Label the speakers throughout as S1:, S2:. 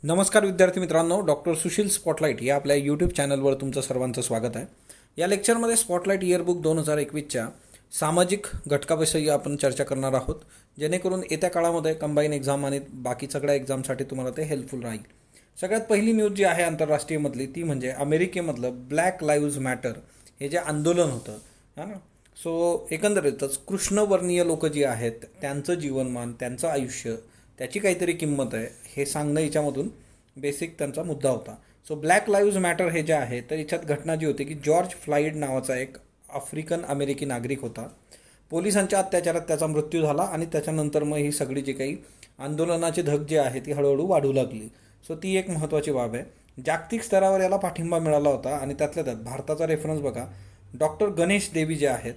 S1: नमस्कार विद्यार्थी मित्रांनो, डॉक्टर सुशील स्पॉटलाईट या आपल्या यूट्यूब चॅनलवर तुमचं सर्वांचं स्वागत आहे. या लेक्चरमध्ये स्पॉटलाईट इयरबुक 2021च्या सामाजिक घटकाविषयी आपण चर्चा करणार आहोत, जेणेकरून येत्या काळामध्ये कंबाईन एक्झाम आणि बाकी सगळ्या एक्झामसाठी तुम्हाला ते हेल्पफुल राहील. सगळ्यात पहिली न्यूज जी आहे आंतरराष्ट्रीयमधली ती म्हणजे अमेरिकेमधलं ब्लॅक लाईव्ज मॅटर हे जे आंदोलन होतं है ना. सो एकंदरीतच कृष्णवर्णीय लोक जी आहेत त्यांचं जीवनमान, त्यांचं आयुष्य, त्याची काहीतरी किंमत आहे हे सांगणं याच्यामधून बेसिक त्यांचा मुद्दा होता. सो ब्लॅक लाईव्ज मॅटर हे जे आहे तर याच्यात घटना जी होती की जॉर्ज फ्लाईड नावाचा एक आफ्रिकन अमेरिकी नागरिक होता. पोलिसांच्या अत्याचारात त्याचा मृत्यू झाला आणि त्याच्यानंतर मग ही सगळी जी काही आंदोलनाची धग जी आहे ती हळूहळू वाढू लागली. सो ती एक महत्त्वाची बाब आहे. जागतिक स्तरावर याला पाठिंबा मिळाला होता आणि त्यातल्या त्यात भारताचा रेफरन्स बघा. डॉक्टर गणेश देवी जे आहेत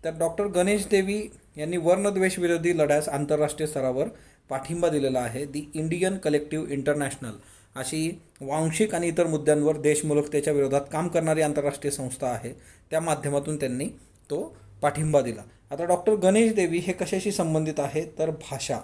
S1: तर डॉक्टर गणेश देवी यांनी वर्णद्वेष विरोधी लढ्यास आंतरराष्ट्रीय स्तरावर पाठिंबा दिलेला आहे. दी इंडियन कलेक्टिव्ह इंटरनॅशनल अशी वांशिक आणि इतर मुद्द्यांवर देशमुलकतेच्या विरोधात काम करणारी आंतरराष्ट्रीय संस्था आहे. त्या माध्यमातून त्यांनी तो पाठिंबा दिला. आता डॉक्टर गणेश देवी हे कशाशी संबंधित आहे तर भाषा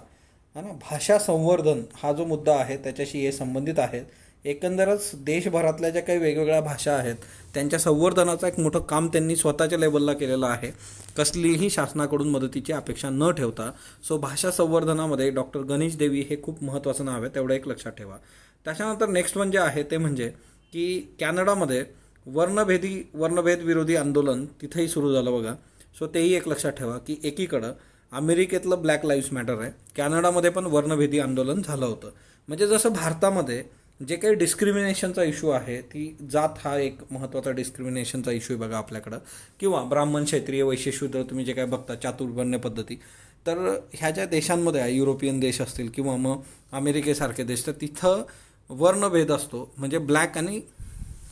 S1: है ना, भाषा संवर्धन हा जो मुद्दा आहे त्याच्याशी हे संबंधित आहेत. एकंदरच देशभरातल्या ज्या काही वेगवेगळ्या भाषा आहेत त्यांच्या संवर्धनाचं एक मोठं काम त्यांनी स्वतःच्या लेवलला केलेलं आहे, कसलीही शासनाकडून मदतीची अपेक्षा न ठेवता. सो भाषा संवर्धनामध्ये डॉक्टर गणेश देवी हे खूप महत्त्वाचं नाव आहे, तेवढं एक लक्षात ठेवा. त्याच्यानंतर नेक्स्ट वन जे आहे ते म्हणजे की कॅनडामध्ये वर्णभेद विरोधी आंदोलन तिथेही सुरू झालं बघा. सो तेही एक लक्षात ठेवा की एकीकडं अमेरिकेतलं ब्लॅक लाईव्स मॅटर आहे, कॅनडामध्ये पण वर्णभेदी आंदोलन झालं होतं. म्हणजे जसं भारतामध्ये जे काही डिस्क्रिमिनेशनचा इश्यू आहे, ती जात हा एक महत्त्वाचा डिस्क्रिमिनेशनचा इश्यू आहे बघा आपल्याकडं, किंवा ब्राह्मण क्षेत्रीय वैशिष्ट्य तुम्ही जे काय बघता चातुर्वर्ण्य पद्धती, तर ह्या ज्या देशांमध्ये आहे, युरोपियन देश असतील किंवा मग अमेरिकेसारखे देश, तर तिथं वर्णभेद असतो. म्हणजे ब्लॅक आणि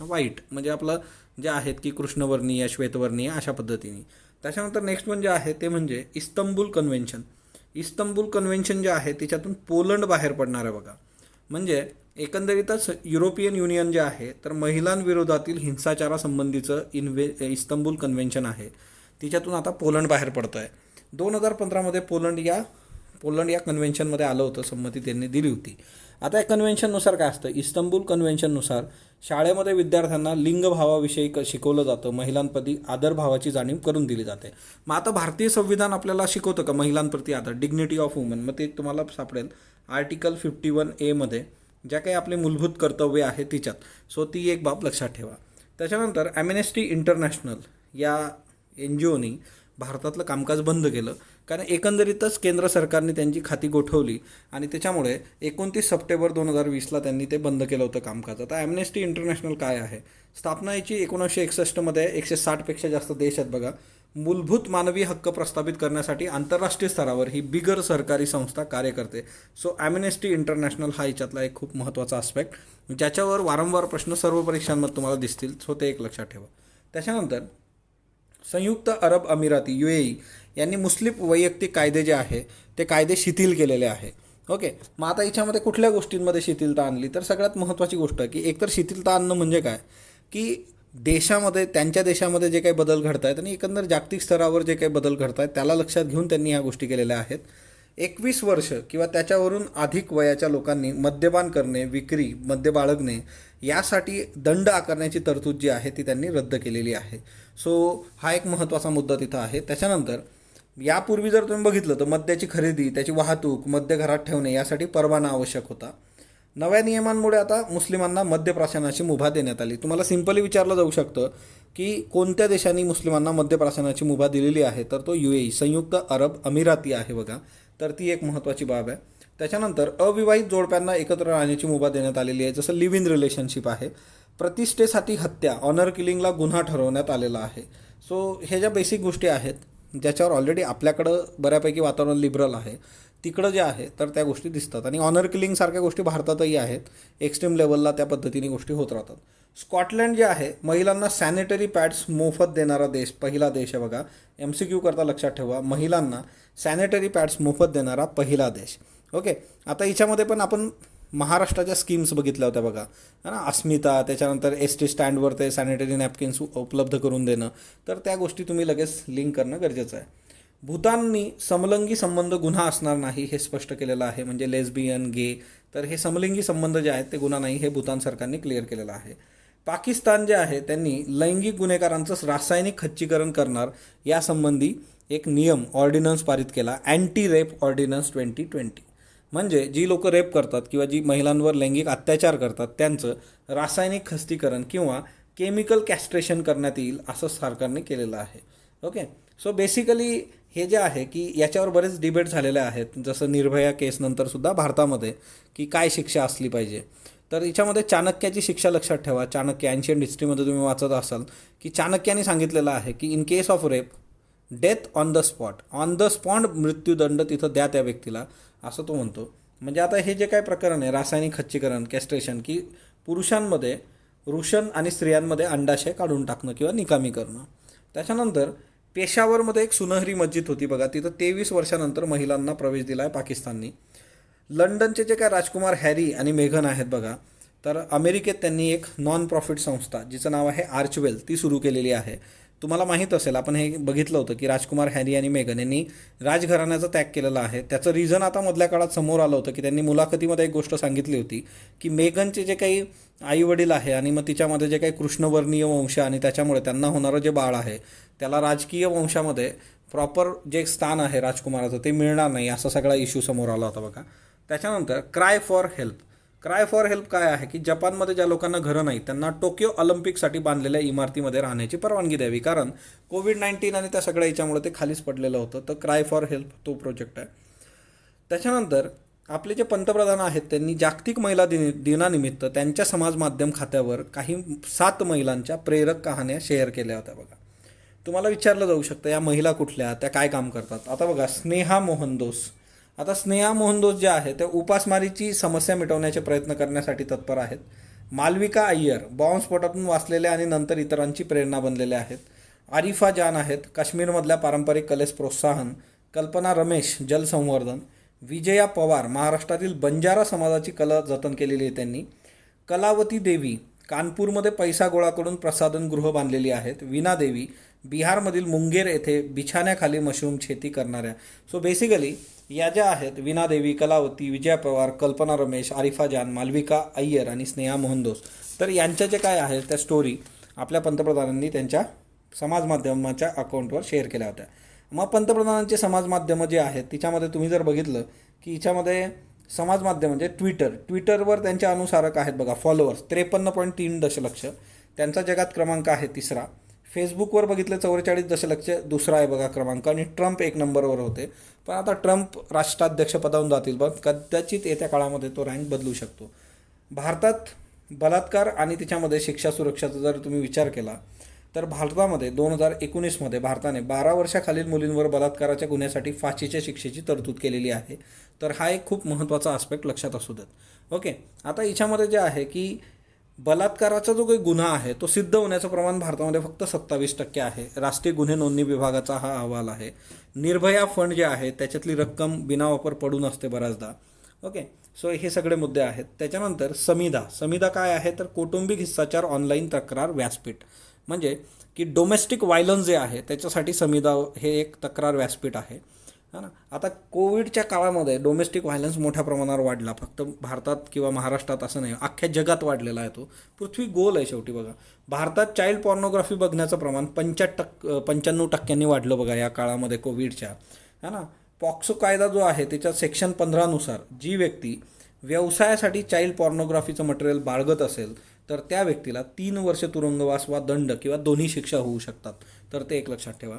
S1: व्हाईट म्हणजे आपलं जे आहेत की कृष्णवर्णीय, श्वेतवर्णीय अशा पद्धतीने. त्याच्यानंतर नेक्स्ट वन जे आहे ते म्हणजे इस्तंबूल कन्व्हेन्शन. इस्तंबूल कन्व्हेन्शन जे आहे त्याच्यातून पोलंड बाहेर पडणार आहे बघा. म्हणजे एकंदरीतच युरोपियन युनियन जे आहे तर महिलांविरोधातील हिंसाचारासंबंधीचं इस्तंबूल कन्व्हेन्शन आहे, तिच्यातून आता पोलंड बाहेर पडतं आहे. 2015मध्ये पोलंड या कन्व्हेन्शनमध्ये आलं होतं, संमती त्यांनी दिली होती. आता या कन्व्हेन्शननुसार काय असतं, इस्तंबूल कन्व्हेन्शननुसार शाळेमध्ये विद्यार्थ्यांना लिंगभावाविषयी शिकवलं जातं, महिलांप्रती आदरभावाची जाणीव करून दिली जाते. मग आता भारतीय संविधान आपल्याला शिकवतं का महिलांप्रती आदर, डिग्निटी ऑफ वुमन? मग ते तुम्हाला सापडेल आर्टिकल 51A मध्ये ज्या काही आपले मूलभूत कर्तव्य आहे तिच्यात. सो ती एक बाब लक्षात ठेवा. त्याच्यानंतर ॲम्नेस्टी इंटरनॅशनल या NGOनी भारतातलं कामकाज बंद केलं, कारण एकंदरीतच केंद्र सरकारने त्यांची खाती गोठवली आणि त्याच्यामुळे 29 सप्टेंबर 2020ला त्यांनी ते बंद केलं होतं कामकाज. आता ॲम्नेस्टी इंटरनॅशनल काय आहे? स्थापना याची 1961मध्ये 160पेक्षा जास्त देश आहेत बघा. मूलभूत मानवी हक्क प्रस्थापित करण्यासाठी आंतरराष्ट्रीय स्तरावर ही बिगर सरकारी संस्था कार्य करते. सो ॲम्नेस्टी इंटरनॅशनल हा याच्यातला एक खूप महत्त्वाचा आस्पेक्ट, ज्याच्यावर वारंवार प्रश्न सर्व परीक्षांमध्ये तुम्हाला दिसतील. सो ते एक लक्षात ठेवा. त्याच्यानंतर संयुक्त अरब अमिराती UAE यांनी मुस्लिम वैयक्तिक कायदे जे आहे ते कायदे शिथिल केलेले आहे. ओके, मग आता याच्यामध्ये कुठल्या गोष्टींमध्ये शिथिलता आणली तर सगळ्यात महत्त्वाची गोष्ट की एकतर शिथिलता आणणं म्हणजे काय की देशामध्ये, त्यांच्या देशामध्ये जे काही बदल घडत आहेत आणि एकंदर जागतिक स्तरावर जे काही बदल घडत आहेत त्याला लक्षात घेऊन त्यांनी ह्या गोष्टी केलेल्या आहेत. 21 वर्ष किंवा त्याच्यावरून अधिक वयाच्या लोकांनी मद्यपान करणे, विक्री, मद्य बाळगणे यासाठी दंड आकारण्याची तरतूद जी आहे ती त्यांनी रद्द केलेली आहे. सो हा एक महत्त्वाचा मुद्दा तिथं आहे. त्याच्यानंतर यापूर्वी जर तुम्ही बघितलं तर मद्याची खरेदी, त्याची वाहतूक, मद्य घरात ठेवणे यासाठी परवाना आवश्यक होता. नव्या नियमांमुळे आता मुस्लिमांना मद्यप्राशनाची मुभा देण्यात आली. तुम्हाला सिंपली विचारलं जाऊ शकतं की कोणत्या देशांनी मुस्लिमांना मद्यप्राशनाची मुभा दिलेली आहे, तर तो UAE संयुक्त अरब अमिराती आहे बघा. तर ती एक महत्त्वाची बाब आहे. त्याच्यानंतर अविवाहित जोडप्यांना एकत्र राहण्याची मुभा देण्यात आलेली आहे, जसं लिव्ह इन रिलेशनशिप आहे. प्रतिष्ठेसाठी हत्या, ऑनर किलिंगला गुन्हा ठरवण्यात आलेला आहे. सो हे ज्या बेसिक गोष्टी आहेत ज्याच्यावर ऑलरेडी आपल्याकडं बऱ्यापैकी वातावरण लिबरल आहे, तिकडं जे आहे तर त्या गोष्टी दिसतात. आणि ऑनर किलिंगसारख्या गोष्टी भारतातही आहेत, एक्स्ट्रीम लेवलला त्या पद्धतीने गोष्टी होत राहतात. स्कॉटलँड जे आहे महिलांना सॅनिटरी पॅड्स मोफत देणारा देश, पहिला देश आहे बघा. MCQ करता लक्षात ठेवा, महिलांना सॅनिटरी पॅड्स मोफत देणारा पहिला देश. ओके, आता याच्यामध्ये पण आपण महाराष्ट्राच्या स्कीम्स बघितल्या होत्या बघा, है ना. अस्मिता, त्याच्यानंतर ST स्टँडवर ते सॅनिटरी नॅपकिन्स उपलब्ध करून देणं, तर त्या गोष्टी तुम्ही लगेच लिंक करणं गरजेचं आहे. भूताननी समलंगी संबंध गुन्हा असणार नाही हे स्पष्ट केलेलं आहे. म्हणजे लेस्बियन, गे तर हे समलिंगी संबंध जे आहेत ते गुन्हा नाही, हे भूतान सरकारने क्लिअर केलेलं आहे. पाकिस्तान जे आहे त्यांनी लैंगिक गुन्हेगारांचं रासायनिक खच्चीकरण करणार यासंबंधी एक नियम ऑर्डिनन्स पारित केला, अँटी रेप ऑर्डिनन्स 2020. म्हणजे जी लोक रेप करतात किंवा जी महिलांवर लैंगिक अत्याचार करतात त्यांचं रासायनिक खच्चीकरण किंवा केमिकल कॅस्ट्रेशन करण्यात येईल असं सरकारने केलेलं आहे. ओके, सो बेसिकली हे जे आहे की याच्यावर बरेच डिबेट झालेले आहेत, जसं निर्भया केसनंतर सुद्धा भारतामध्ये की काय शिक्षा असली पाहिजे. तर याच्यामध्ये चाणक्याची शिक्षा लक्षात ठेवा. चाणक्य एन्शियंट हिस्ट्रीमध्ये तुम्ही वाचत असाल की चाणक्याने सांगितलेलं आहे की in case of rape death on the spot मृत्यूदंड तिथं द्या त्या व्यक्तीला, असं तो म्हणतो. म्हणजे आता हे जे काय प्रकरण आहे रासायनिक खच्चीकरण कॅस्ट्रेशन, की पुरुषांमध्ये वृषण आणि स्त्रियांमध्ये अंडाशय काढून टाकणं किंवा निकामी करणं. त्याच्यानंतर पेशावरमध्ये एक सुनहरी मस्जिद होती बघा, तिथं 23 वर्षानंतर महिलांना प्रवेश दिला आहे पाकिस्ताननी. लंडनचे जे काय राजकुमार हॅरी आणि मेघन आहेत बघा, तर अमेरिकेत त्यांनी एक नॉन प्रॉफिट संस्था जिचं नाव आहे आर्चवेल ती सुरू केलेली आहे. तुम्हाला माहीत असेल, आपण हे बघितलं होतं की राजकुमार हॅरी आणि मेघन यांनी राजघराण्याचा त्याग केलेला आहे. त्याचं रिझन आता मधल्या काळात समोर आलं होतं की त्यांनी मुलाखतीमध्ये एक गोष्ट सांगितली होती की मेघनचे जे काही आईवडील आहे आणि मग तिच्यामध्ये जे काही कृष्णवर्णीय वंश आणि त्याच्यामुळे त्यांना होणारं जे बाळ आहे त्याला राजकीय वंशामध्ये प्रॉपर जे स्थान आहे राजकुमाराचं ते मिळणार नाही, असा सगळा इश्यू समोर आला होता बघा. त्याच्यानंतर क्राय फॉर हेल्प काय आहे की जपानमध्ये ज्या लोकांना घरं नाही त्यांना टोकियो ऑलिम्पिकसाठी बांधलेल्या इमारतीमध्ये राहण्याची परवानगी द्यावी, कारण कोविड-19 आणि त्या सगळ्या याच्यामुळे ते खालीच पडलेलं होतं. तर क्राय फॉर हेल्प तो प्रोजेक्ट आहे. त्याच्यानंतर आपले जे पंतप्रधान आहेत त्यांनी जागतिक महिला दिनानिमित्त त्यांच्या समाज माध्यम खात्यावर काही 7 महिलांच्या प्रेरक कहाण्या शेअर केल्या होत्या बघा. तुम्हाला विचारलं जाऊ शकतं या महिला कुठल्या, त्या काय काम करतात. आता बघा, स्नेहा मोहनदोस ज्या आहेत त्या उपासमारीची समस्या मिटवण्याचे प्रयत्न करण्यासाठी तत्पर आहेत. मालविका अय्यर बॉम्बस्फोटातून वाचलेल्या आणि नंतर इतरांची प्रेरणा बनलेल्या आहेत. आरिफा जान आहेत काश्मीरमधल्या पारंपरिक कलेस प्रोत्साहन. कल्पना रमेश जलसंवर्धन. विजया पवार महाराष्ट्रातील बंजारा समाजाची कला जतन केलेली आहे त्यांनी. कलावती देवी कानपूरमध्ये पैसा गोळा करून प्रसाधनगृह बांधलेली आहेत. वीणा देवी बिहारमधील मुंगेर येथे बिछाण्याखाली मशरूम शेती करणाऱ्या. सो बेसिकली या ज्या आहेत वीणा देवी, कलावती, विजया पवार, कल्पना रमेश, आरिफा जान, मालविका अय्यर आणि स्नेहा मोहनदोस, तर यांच्या जे काय आहेत त्या स्टोरी आपल्या पंतप्रधानांनी त्यांच्या समाज माध्यमाच्या अकाउंटवर शेअर केल्या होत्या. मग पंतप्रधानांचे समाज माध्यमं जे आहेत तिच्यामध्ये तुम्ही जर बघितलं की हिच्यामध्ये समाज माध्यम म्हणजे ट्विटरवर त्यांचे अनुसारक आहेत बघा, फॉलोअर्स 53.3 दशलक्ष, त्यांचा जगात क्रमांक आहे 3रा. फेसबुकवर बघितलं 44 दशलक्ष, दुसरा आहे बघा क्रमांक, आणि ट्रम्प 1 नंबरवर होते. पण आता ट्रम्प राष्ट्राध्यक्षपदावरून जातील, पण कदाचित येत्या काळामध्ये तो रँक बदलू शकतो. भारतात बलात्कार आणि त्याच्यामध्ये शिक्षा सुरक्षाचा जर तुम्ही विचार केला तर भारतामध्ये 2019मध्ये भारताने 12 वर्षाखालील मुलींवर बलात्काराच्या गुन्ह्यासाठी फाशीच्या शिक्षेची तरतूद केलेली आहे. तर हा एक खूप महत्त्वाचा आस्पेक्ट लक्षात असू देत. ओके, आता याच्यामध्ये जे आहे की बलात्काराचा जो काही गुन्हा आहे तो सिद्ध होण्याचं प्रमाण भारतामध्ये फक्त 27% आहे. राष्ट्रीय गुन्हे नोंदणी विभागाचा हा अहवाल आहे. निर्भया फंड जे आहे त्याच्यातली रक्कम बिनावापर पडून असते बऱ्याचदा. ओके, सो हे सगळे मुद्दे आहेत. त्याच्यानंतर समिधा काय आहे तर कौटुंबिक हिंसाचार ऑनलाईन तक्रार व्यासपीठ, म्हणजे की डोमेस्टिक व्हायलन्स जे आहे त्याच्यासाठी समिधा हे एक तक्रार व्यासपीठ आहे ना. आता कोविडच्या काळामध्ये डोमेस्टिक व्हायलन्स मोठ्या प्रमाणावर वाढला, फक्त भारतात किंवा महाराष्ट्रात असं नाही, अख्ख्या जगात वाढलेला आहे तो. पृथ्वी गोल आहे शेवटी बघा. भारतात चाइल्ड पॉर्नोग्राफी बघण्याचं प्रमाण 95% वाढलं बघा या काळामध्ये कोविडच्या, है ना. पॉक्सो कायदा जो आहे त्याच्या सेक्शन 15 नुसार जी व्यक्ती व्यवसायासाठी चाइल्ड पॉर्नोग्राफीचं मटेरियल बाळगत असेल तर त्या व्यक्तीला 3 वर्ष तुरुंगवास वा दंड किंवा दोन्ही शिक्षा होऊ शकतात. तर ते एक लक्षात ठेवा.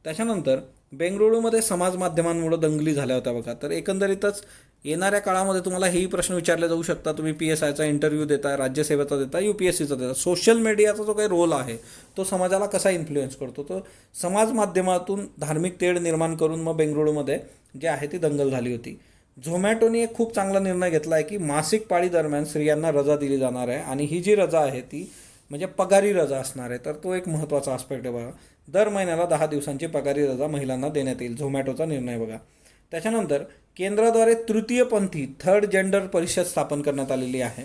S1: त्याच्यानंतर बेंगळुरूमध्ये समाज माध्यमांमुळे दंगली झाल्या होत्या बघा. तर एकंदरीतच येणाऱ्या काळामध्ये तुम्हाला हेही प्रश्न विचारले जाऊ शकतात. तुम्ही PSIचा इंटरव्ह्यू देताय, राज्यसेवेचा देताय, UPSCचा देताय. सोशल मीडियाचा जो काही रोल आहे तो समाजाला कसा इन्फ्लुएन्स करतो, तो समाज माध्यमातून धार्मिक तेढ निर्माण करून मग बेंगळुरूमध्ये जे आहे ती दंगल झाली होती. झोमॅटोने एक खूप चांगला निर्णय घेतला आहे की मासिक पाळी दरम्यान स्त्रियांना रजा दिली जाणार आहे आणि ही जी रजा आहे ती म्हणजे पगारी रजा असणार आहे. तर तो एक महत्त्वाचा आस्पेक्ट आहे बघा. दर महिन्याला 10 दिवसांची पगारी रजा महिलांना देण्यात येईल, झोमॅटोचा निर्णय बघा. त्याच्यानंतर केंद्राद्वारे तृतीयपंथी थर्ड जेंडर परिषद स्थापन करण्यात आलेली आहे.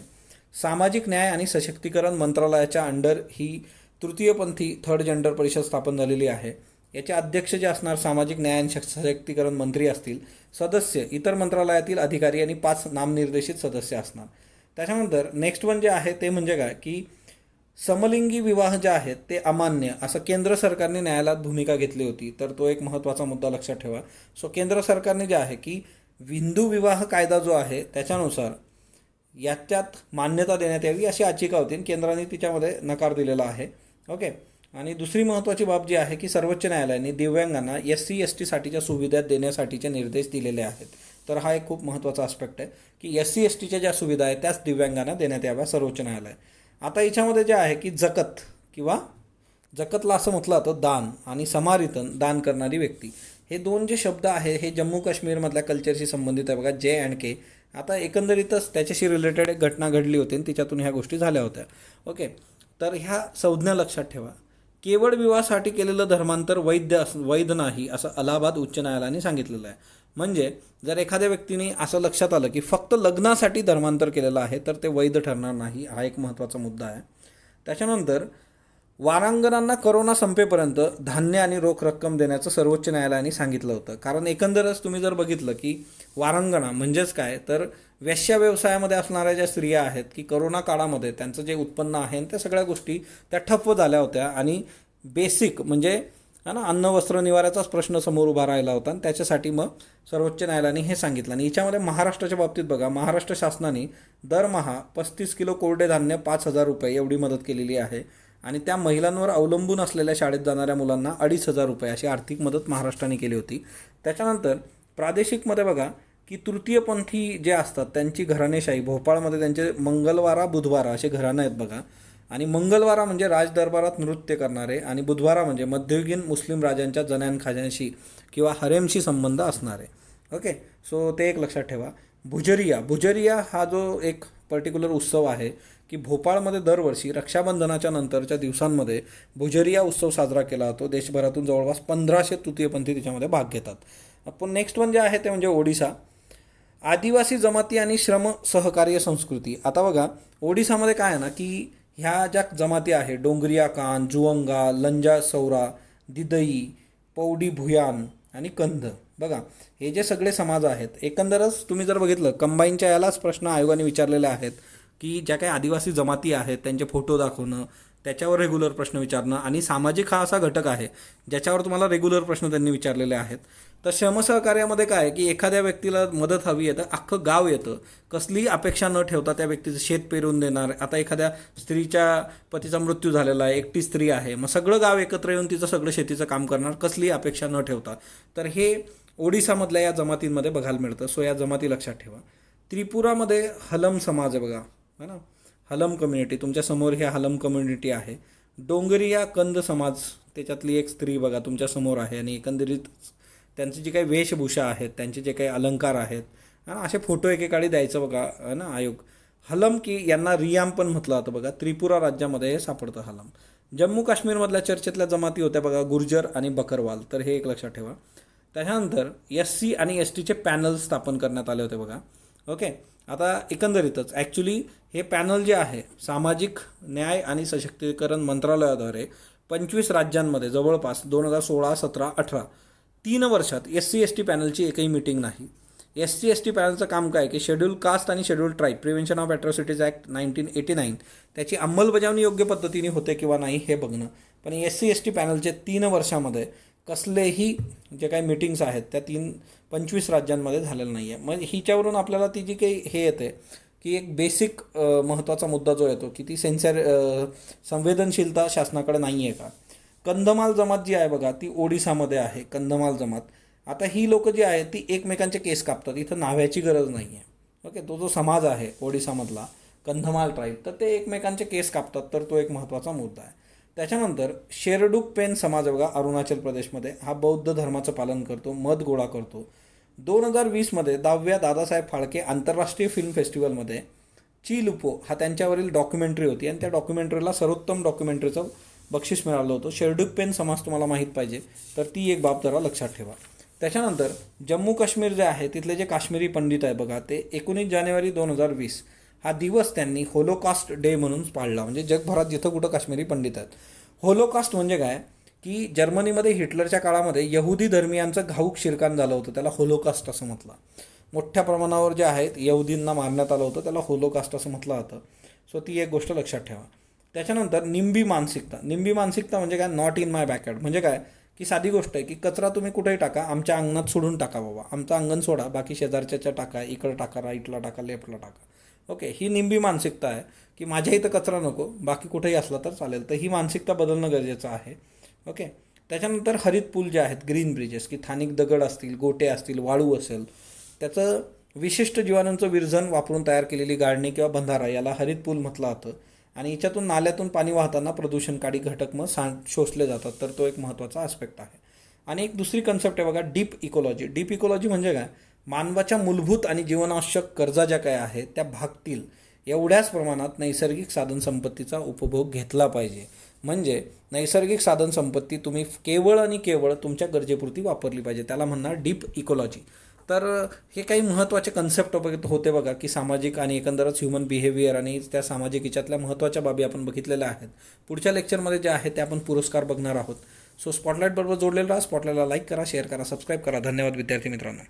S1: सामाजिक न्याय आणि सशक्तीकरण मंत्रालयाच्या अंडर ही तृतीयपंथी थर्ड जेंडर परिषद स्थापन झालेली आहे. याचे अध्यक्ष जे असणार सामाजिक न्याय आणि सशक्तीकरण मंत्री असतील, सदस्य इतर मंत्रालयातील अधिकारी आणि 5 नामनिर्देशित सदस्य असणार. त्याच्यानंतर नेक्स्ट वन जे आहे ते म्हणजे काय की समलिंगी विवाह जे आहेत ते अमान्य असं केंद्र सरकारने न्यायालयात भूमिका घेतली होती, तर तो एक महत्त्वाचा मुद्दा लक्षात ठेवा. सो केंद्र सरकारने जे आहे की हिंदू विवाह कायदा जो आहे त्याच्यानुसार याच्यात मान्यता देण्यात यावी अशी याचिका होती आणि केंद्राने तिच्यामध्ये नकार दिलेला आहे. ओके. आणि दुसरी महत्त्वाची बाब जी आहे की सर्वोच्च न्यायालयाने दिव्यांगांना SC ST साठीच्या सुविधा देण्यासाठीचे निर्देश दिलेले आहेत. तर हा एक खूप महत्त्वाचा आस्पेक्ट आहे की SC STच्या ज्या सुविधा आहेत त्याच दिव्यांगांना देण्यात याव्या सर्वोच्च न्यायालय. आता याच्यामध्ये जे आहे की जकत किंवा जकतला असं म्हटलं जातं दान आणि समारितन दान करणारी व्यक्ती, हे 2 जे शब्द आहे हे जम्मू काश्मीरमधल्या कल्चरशी संबंधित आहे बघा, J&K. आता एकंदरीतच त्याच्याशी रिलेटेड एक घटना घडली होती आणि तिच्यातून ह्या गोष्टी झाल्या होत्या. ओके. तर ह्या संज्ञा लक्षात ठेवा. केवळ विवाहासाठी केलेलं धर्मांतर वैध नाही असं अलाहाबाद उच्च न्यायालयाने सांगितलेलं आहे. म्हणजे जर एखाद्या व्यक्तीने असं लक्षात आलं की फक्त लग्नासाठी धर्मांतर केलेलं आहे तर ते वैध ठरणार नाही, हा एक महत्त्वाचा मुद्दा आहे. त्याच्यानंतर वारांगणांना करोना संपेपर्यंत धान्य आणि रोख रक्कम देण्याचं सर्वोच्च न्यायालयाने सांगितलं होतं. कारण एकंदरच तुम्ही जर बघितलं की वारांगणा म्हणजेच काय तर वेश्या व्यवसायामध्ये असणाऱ्या ज्या स्त्रिया आहेत की करोना काळामध्ये त्यांचं जे उत्पन्न आहे त्या सगळ्या गोष्टी त्या ठप्प झाल्या होत्या आणि बेसिक म्हणजे अन्न वस्त्र निवाऱ्याचाच प्रश्न समोर उभा राहिला होता आणि त्याच्यासाठी मग सर्वोच्च न्यायालयाने हे सांगितलं. आणि याच्यामध्ये महाराष्ट्राच्या बाबतीत बघा, महाराष्ट्र शासनाने दरमहा 35 किलो कोरडे धान्य 5,000 रुपये एवढी मदत केलेली आहे आणि त्या महिलांवर अवलंबून असलेल्या शाळेत जाणाऱ्या मुलांना 2,500 रुपये अशी आर्थिक मदत महाराष्ट्राने केली होती. त्याच्यानंतर प्रादेशिकमध्ये बघा की तृतीयपंथी जे असतात त्यांची घराणेशाही, भोपाळमध्ये त्यांचे मंगलवारा बुधवारा असे घराणे आहेत बघा. आणि मंगलवारा म्हणजे राजदरबारात नृत्य करणारे आणि बुधवारा म्हणजे मध्ययुगीन मुस्लिम राजांच्या जनानखान्याशी किंवा हरेमशी संबंध असणारे. ओके. सो ते एक लक्षात ठेवा. भुजरिया हा जो एक पर्टिक्युलर उत्सव आहे की भोपाळमध्ये दरवर्षी रक्षाबंधनाच्या नंतरच्या दिवसांमध्ये भुजरिया उत्सव साजरा केला जातो. देशभरातून जवळपास 1500 तृतीयपंथी त्याच्यामध्ये भाग घेतात. आपण नेक्स्ट वन जे आहे ते म्हणजे ओडिसा. आदिवासी जमाती आणि श्रम सहकार्य संस्कृती. आता बघा ओडिसामध्ये काय आहे ना की ह्या ज्या जमाती आहे डोंगरिया कान, जुवंगा, लंजा सौरा, दिदई, पौडी भुयान आणि कंध, बघा हे जे सगळे समाज आहेत एकंदरच तुम्ही जर बघितलं कंबाईनच्या यालाच प्रश्न आयोगाने विचारलेले आहेत की ज्या काही आदिवासी जमाती आहेत त्यांचे फोटो दाखवणं, त्याच्यावर रेग्युलर प्रश्न विचारणं आणि सामाजिक हा असा घटक आहे ज्याच्यावर तुम्हाला रेग्युलर प्रश्न त्यांनी विचारलेले आहेत. तर श्रमसहकार्यामध्ये काय की एखाद्या व्यक्तीला मदत हवी आहे तर अख्खं गाव येतं, कसलीही अपेक्षा न ठेवता त्या व्यक्तीचं शेत पेरून देणार. आता एखाद्या स्त्रीच्या पतीचा मृत्यू झालेला आहे, एकटी स्त्री आहे, मग सगळं गाव एकत्र येऊन तिचं सगळं शेतीचं काम करणार कसलीही अपेक्षा न ठेवता. तर हे ओडिसामधल्या या जमातींमध्ये बघायला मिळतं. सो या जमाती लक्षात ठेवा. त्रिपुरामध्ये हलम समाज आहे बघा, है ना, हलम कम्युनिटी तुमच्यासमोर हे हलम कम्युनिटी आहे. डोंगरिया कंद समाज त्याच्यातली एक स्त्री बघा तुमच्यासमोर आहे आणि एकंदरीत त्यांची जी काही वेशभूषा आहेत, त्यांचे जे काही अलंकार आहेत असे फोटो एकेकाळी द्यायचं बघा ना आयोग. हलम की यांना रियाम पण म्हटलं जातं बघा, त्रिपुरा राज्यामध्ये हे सापडतं हलम. जम्मू काश्मीरमधल्या चर्चेतल्या जमाती होत्या बघा गुर्जर आणि बकरवाल, तर हे एक लक्षात ठेवा. त्याच्यानंतर SC आणि STचे पॅनल स्थापन करण्यात आले होते बघा. ओके. आता एकंदरीतच ॲक्च्युली हे पॅनल जे आहे सामाजिक न्याय आणि सशक्तीकरण मंत्रालयाद्वारे 25 राज्यांमध्ये जवळपास 2016, 17, 18 3 वर्षात SC ST पॅनलची एकही मीटिंग नाही. SC ST पॅनलचं काम काय की शेड्यूल कास्ट आणि schedule tribe prevention of atrocities act 1989 त्याची अंमलबजावणी योग्य पद्धतीने होते किंवा नाही हे बघणं. पण SC ST पॅनलचे 3 वर्षामध्ये कसलेही जे काही मीटिंग्स आहेत त्या 25 राज्यांमध्ये झालेलं नाही आहे. मग हिच्यावरून आपल्याला ती जी काही हे येते की एक बेसिक महत्त्वाचा मुद्दा जो येतो की ती संवेदनशीलता शासनाकडे नाही आहे का. कंधमाल जमात जी आहे बघा ती ओडिसामध्ये आहे. कंधमाल जमात, आता ही लोक जी आहेत ती एकमेकांचे केस कापतात, इथं नाव्याची गरज नाही आहे. ओके. तो जो समाज आहे ओडिसामधला कंधमाल ट्राईब, तर ते एकमेकांचे केस कापतात, तर तो एक महत्त्वाचा मुद्दा आहे. त्याच्यानंतर शेरडूक पेन समाज बघा अरुणाचल प्रदेशमध्ये, हा बौद्ध धर्माचं पालन करतो, मध गोळा करतो. 2020मध्ये 10व्या दादासाहेब फाळके आंतरराष्ट्रीय फिल्म फेस्टिवलमध्ये चिलुपो हा त्यांच्यावरील डॉक्युमेंटरी होती आणि त्या डॉक्युमेंटरीला सर्वोत्तम डॉक्युमेंटरीचं बक्षीस मिळालं होतं. शेरडूक पेन समाज तुम्हाला माहीत पाहिजे तर ती एक बाब जरा लक्षात ठेवा. त्याच्यानंतर जम्मू काश्मीर जे आहे तिथले जे काश्मीरी पंडित आहे बघा ते 19 जानेवारी 2020 हा दिवस त्यांनी होलोकास्ट डे म्हणून पाळला. म्हणजे जगभरात जिथं कुठं काश्मीरी पंडित आहेत. होलोकास्ट म्हणजे काय की जर्मनीमध्ये हिटलरच्या काळामध्ये यहुदी धर्मियांचं घाऊक शिरकाण झालं होतं, त्याला होलोकास्ट असं म्हटलं. मोठ्या प्रमाणावर जे आहेत यहुदींना मारण्यात आलं होतं, त्याला होलोकास्ट असं म्हटलं जातं. सो ती एक गोष्ट लक्षात ठेवा. त्याच्यानंतर निंबी मानसिकता म्हणजे काय, नॉट इन माय बॅकयार्ड. म्हणजे काय की साधी गोष्ट आहे की कचरा तुम्ही कुठेही टाका, आमच्या अंगणात सोडून टाका बाबा, आमचं अंगण सोडा, बाकी शेजारच्या टाका, इकडं टाका, राईटला टाका, लेफ्टला टाका. ओके, ही निंबी मानसिकता आहे की माझ्या इथं कचरा नको, बाकी कुठेही असला तर चालेल. तर ही मानसिकता बदलणं गरजेचं आहे. ओके. त्याच्यानंतर हरित पूल जे आहेत, ग्रीन ब्रिजेस, की स्थानिक दगड असतील, गोटे असतील, वाळू असेल, त्याचं विशिष्ट जीवाणूंचं विरजन वापरून तयार केलेली गाळणी किंवा बंधारा, याला हरित पूल म्हटलं जातं. आणि याच्यातून नाल्यातून पाणी वाहताना प्रदूषणकारी घटक मग शोषले जातात. तर तो एक महत्त्वाचा आस्पेक्ट आहे. आणि एक दुसरी कन्सेप्ट आहे बघा, डीप इकोलॉजी. डीप इकोलॉजी म्हणजे काय, मानवाच्या मूलभूत आणि जीवनावश्यक गरजा ज्या काय आहेत त्या भागतील एवढ्याच प्रमाणात नैसर्गिक साधनसंपत्तीचा उपभोग घेतला पाहिजे. म्हणजे नैसर्गिक साधनसंपत्ती तुम्ही केवळ आणि केवळ तुमच्या गरजेपुरती वापरली पाहिजे, त्याला म्हणणार डीप इकोलॉजी. तर हे काही महत्त्वाचे कन्सेप्ट होते बघा, की सामाजिक आणि एकंदरच ह्युमन बिहेवियर आणि त्या सामाजिक याच्यातल्या महत्त्वाच्या बाबी आपण बघितलेल्या आहेत. पुढच्या लेक्चरमध्ये जे आहे ते आपण पुरस्कार बघणार आहोत. सो स्पॉटलाईट बरोबर जोडलेलं राहा. स्पॉटलाईटला लाईक करा, शेअर करा, सबस्क्राईब करा. धन्यवाद विद्यार्थी मित्रांनो.